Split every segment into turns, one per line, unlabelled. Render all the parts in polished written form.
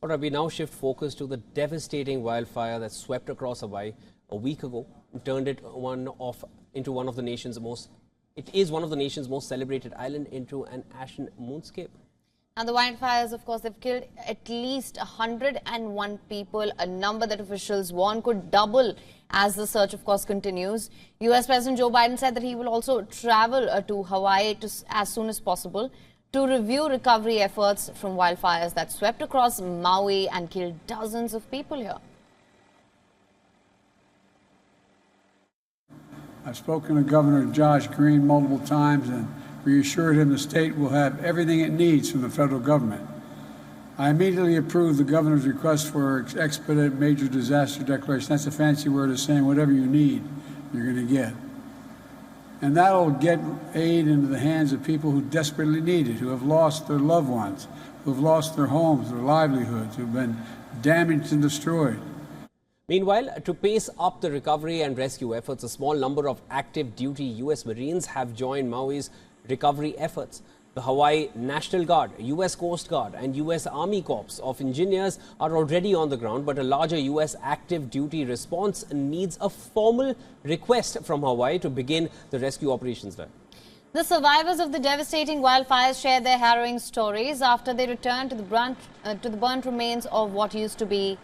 All right, we now shift focus to the devastating wildfire that swept across Hawaii a week ago and turned it into one of the nation's most celebrated island into an ashen moonscape.
And the wildfires, of course, they've killed at least 101 people, a number that officials warn could double as the search, of course, continues. U.S. President Joe Biden said that he will also travel to Hawaii as soon as possible to review recovery efforts from wildfires that swept across Maui and killed dozens of people here.
I've spoken to Governor Josh Green multiple times and reassured him the state will have everything it needs from the federal government. I immediately approved the governor's request for expedited major disaster declaration. That's a fancy word of saying whatever you need, you're going to get. And that'll get aid into the hands of people who desperately need it, who have lost their loved ones, who have lost their homes, their livelihoods, who have been damaged and destroyed.
Meanwhile, to pace up the recovery and rescue efforts, a small number of active duty U.S. Marines have joined Maui's recovery efforts. The Hawaii National Guard, U.S. Coast Guard and U.S. Army Corps of Engineers are already on the ground, but a larger U.S. active duty response needs a formal request from Hawaii to begin the rescue operations there.
The survivors of the devastating wildfires shared their harrowing stories after they returned to the burnt remains of what used to be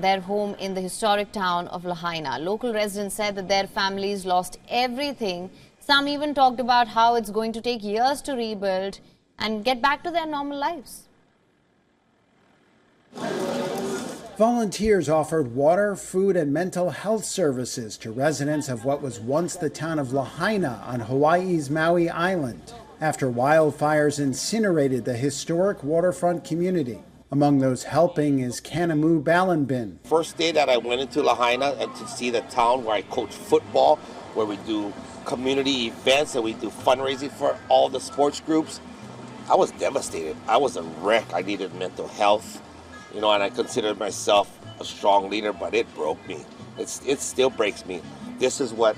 their home in the historic town of Lahaina. Local residents said that their families lost everything. Some even talked about how it's going to take years to rebuild and get back to their normal lives.
Volunteers offered water, food, and mental health services to residents of what was once the town of Lahaina on Hawaii's Maui Island, after wildfires incinerated the historic waterfront community. Among those helping is Kanamu Balanbin.
First day that I went into Lahaina and to see the town where I coach football, where we do community events and we do fundraising for all the sports groups, I was devastated. I was a wreck. I needed mental health, and I considered myself a strong leader, but it broke me. It still breaks me. This is what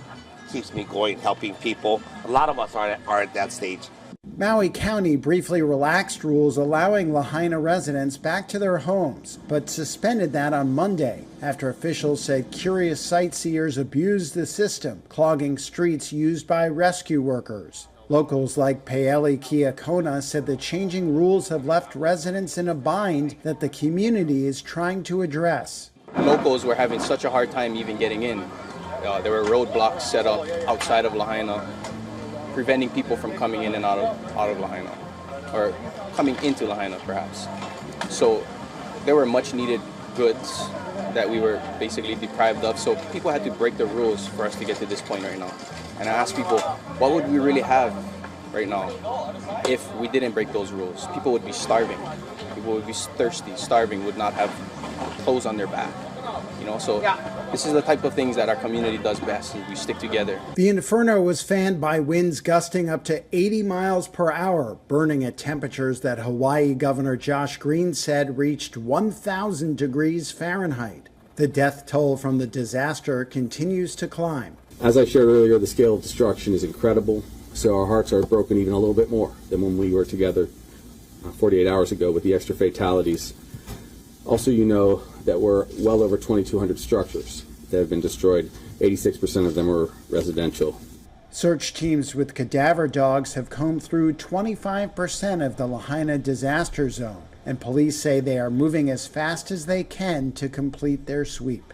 keeps me going, helping people. A lot of us are at that stage.
Maui County briefly relaxed rules allowing Lahaina residents back to their homes, but suspended that on Monday after officials said curious sightseers abused the system, clogging streets used by rescue workers. Locals like Paeli Kiakona said the changing rules have left residents in a bind that the community is trying to address.
Locals were having such a hard time even getting in. There were roadblocks set up outside of Lahaina, preventing people from coming in and out of Lahaina, or coming into Lahaina perhaps. So there were much needed goods that we were basically deprived of, so people had to break the rules for us to get to this point right now. And I asked people, what would we really have right now if we didn't break those rules? People would be starving, people would be thirsty, starving, would not have clothes on their back. So this is the type of things that our community does best, and we stick together.
The inferno was fanned by winds gusting up to 80 miles per hour, burning at temperatures that Hawaii Governor Josh Green said reached 1,000 degrees Fahrenheit. The death toll from the disaster continues to climb.
As I shared earlier, the scale of destruction is incredible, so our hearts are broken even a little bit more than when we were together 48 hours ago with the extra fatalities. Also, that we're well over 2,200 structures that have been destroyed. 86% of them are residential.
Search teams with cadaver dogs have combed through 25% of the Lahaina disaster zone, and police say they are moving as fast as they can to complete their sweep.